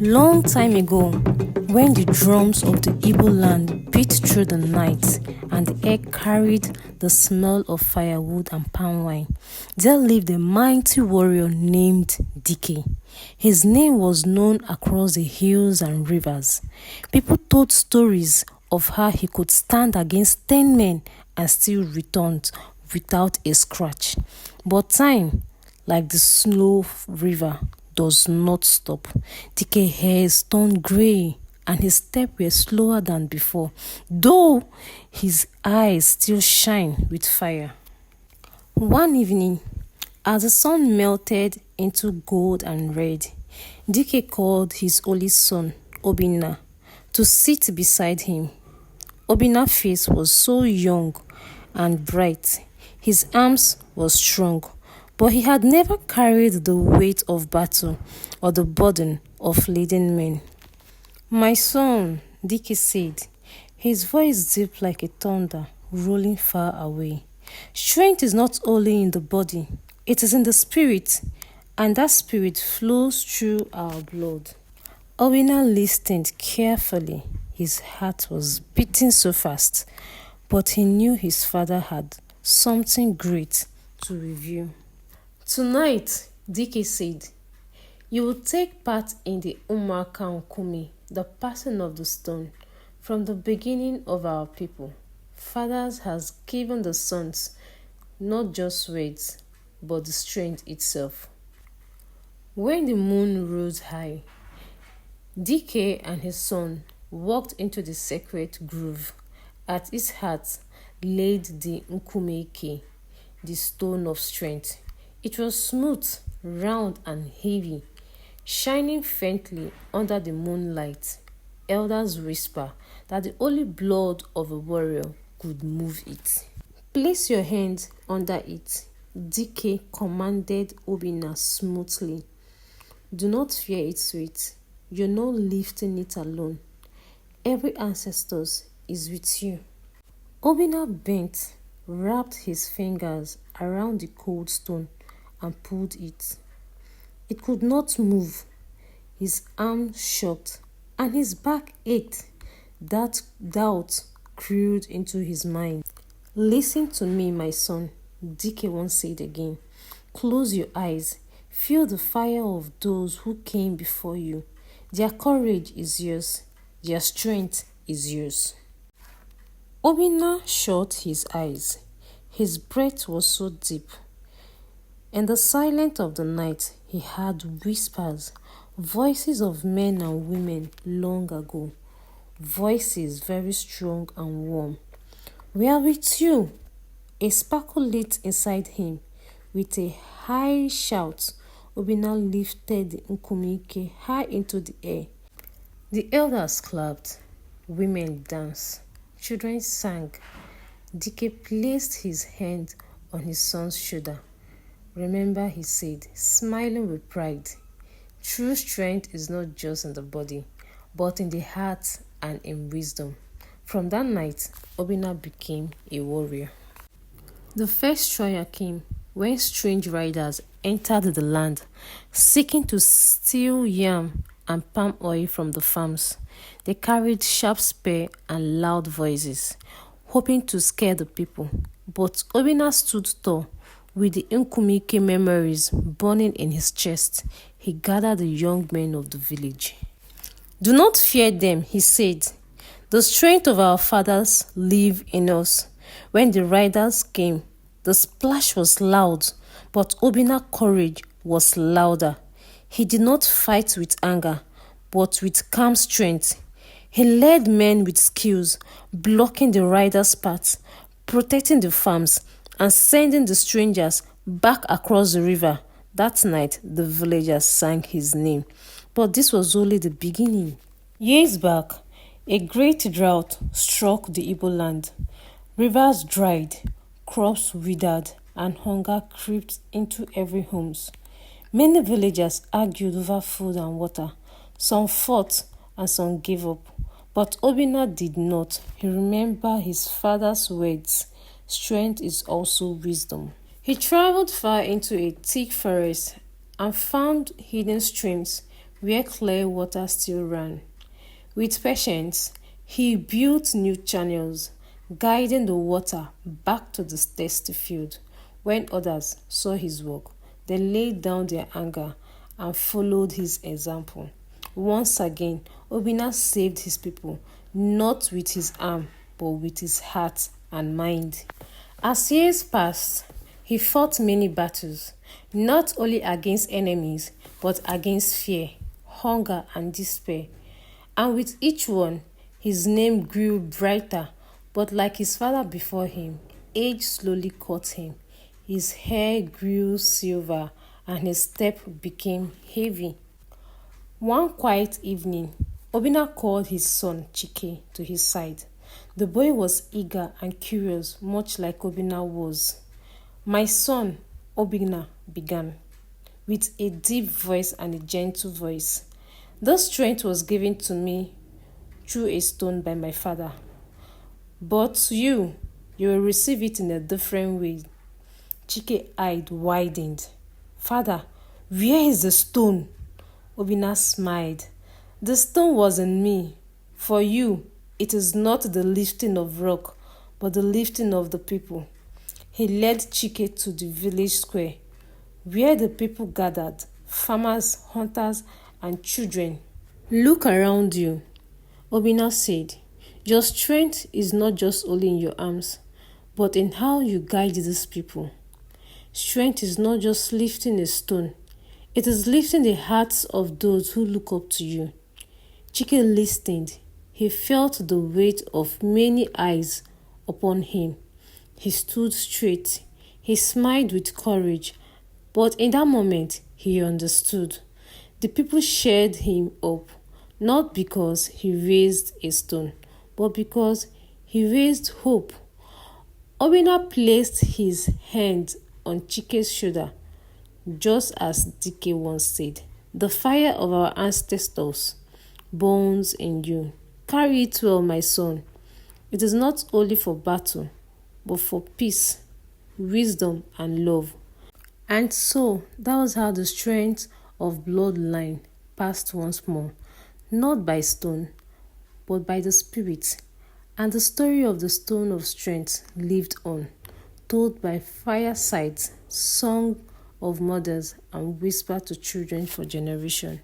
Long time ago, when the drums of the Igbo land beat through the night and the air carried the smell of firewood and palm wine, there lived a mighty warrior named Dike. His name was known across the hills and rivers. People told stories of how he could stand against 10 men and still return without a scratch. But time, like the slow river, does not stop. Dike hairs turned grey and his steps were slower than before, though his eyes still shine with fire. One evening, as the sun melted into gold and red, Dike called his only son, Obinna, to sit beside him. Obinna's face was so young and bright, his arms were strong, but he had never carried the weight of battle or the burden of leading men. "My son," Dike said, his voice deep like a thunder rolling far away. "Strength is not only in the body, it is in the spirit, and that spirit flows through our blood." Obinna listened carefully. His heart was beating so fast, but he knew his father had something great to reveal. "Tonight," Dike said, "you will take part in the Umaka Nkumi, the passing of the stone. From the beginning of our people, fathers has given the sons not just words, but the strength itself." When the moon rose high, Dike and his son walked into the sacred grove. At its heart laid the Nkumeke, the stone of strength. It was smooth, round and heavy, shining faintly under the moonlight. Elders whisper that the only blood of a warrior could move it. "Place your hand under it," Dike commanded Obinna smoothly. "Do not fear its weight. You're not lifting it alone. Every ancestor is with you." Obinna bent, wrapped his fingers around the cold stone and pulled it. It could not move. His arm shook and his back ached. That doubt crept into his mind. "Listen to me, my son," Dike once said again. "Close your eyes. Feel the fire of those who came before you. Their courage is yours. Their strength is yours." Obinna shut his eyes. His breath was so deep. In the silence of the night, he heard whispers, voices of men and women long ago, voices very strong and warm. "We are with you." A sparkle lit inside him. With a high shout, Obinna lifted the Nkumike high into the air. The elders clapped, women danced, children sang. Dike placed his hand on his son's shoulder. "Remember," he said, smiling with pride, "true strength is not just in the body, but in the heart and in wisdom." From that night, Obinna became a warrior. The first trial came when strange riders entered the land, seeking to steal yam and palm oil from the farms. They carried sharp spears and loud voices, hoping to scare the people. But Obinna stood tall. With the Nkumike memories burning in his chest, he gathered the young men of the village. "Do not fear them," he said. "The strength of our fathers lives in us." When the riders came, the splash was loud, but Obinna's courage was louder. He did not fight with anger, but with calm strength. He led men with skills, blocking the riders' paths, protecting the farms, and sending the strangers back across the river. That night, the villagers sang his name. But this was only the beginning. Years back, a great drought struck the Igbo land. Rivers dried, crops withered, and hunger crept into every home. Many villagers argued over food and water. Some fought and some gave up. But Obinna did not. He remembered his father's words. Strength is also wisdom. He traveled far into a thick forest and found hidden streams, where clear water still ran. With patience, he built new channels, guiding the water back to the thirsty field. When others saw his work, they laid down their anger and followed his example. Once again, Obinna saved his people, not with his arm, but with his heart and mind. As years passed, he fought many battles, not only against enemies, but against fear, hunger, and despair. And with each one, his name grew brighter, but like his father before him, age slowly caught him. His hair grew silver, and his step became heavy. One quiet evening, Obinna called his son Chike to his side. The boy was eager and curious, much like Obinna was. My son, Obinna began, with a deep voice and a gentle voice. This strength was given to me through a stone by my father. But you will receive it in a different way. Chike eyed widened. Father, where is the stone? Obinna smiled. The stone was in me. For you, it is not the lifting of rock, but the lifting of the people. He led Chike to the village square, where the people gathered, farmers, hunters, and children. Look around you, Obinna said. Your strength is not just only in your arms, but in how you guide these people. Strength is not just lifting a stone, it is lifting the hearts of those who look up to you. Chike listened. He felt the weight of many eyes upon him. He stood straight. He smiled with courage. But in that moment, he understood. The people cheered him up, not because he raised a stone, but because he raised hope. Obinna placed his hand on Chike's shoulder, just as Dike once said, "The fire of our ancestors burns in you. Carry it well, my son. It is not only for battle, but for peace, wisdom, and love." And so, that was how the strength of bloodline passed once more, not by stone, but by the spirit. And the story of the stone of strength lived on, told by firesides, sung of mothers, and whispered to children for generations.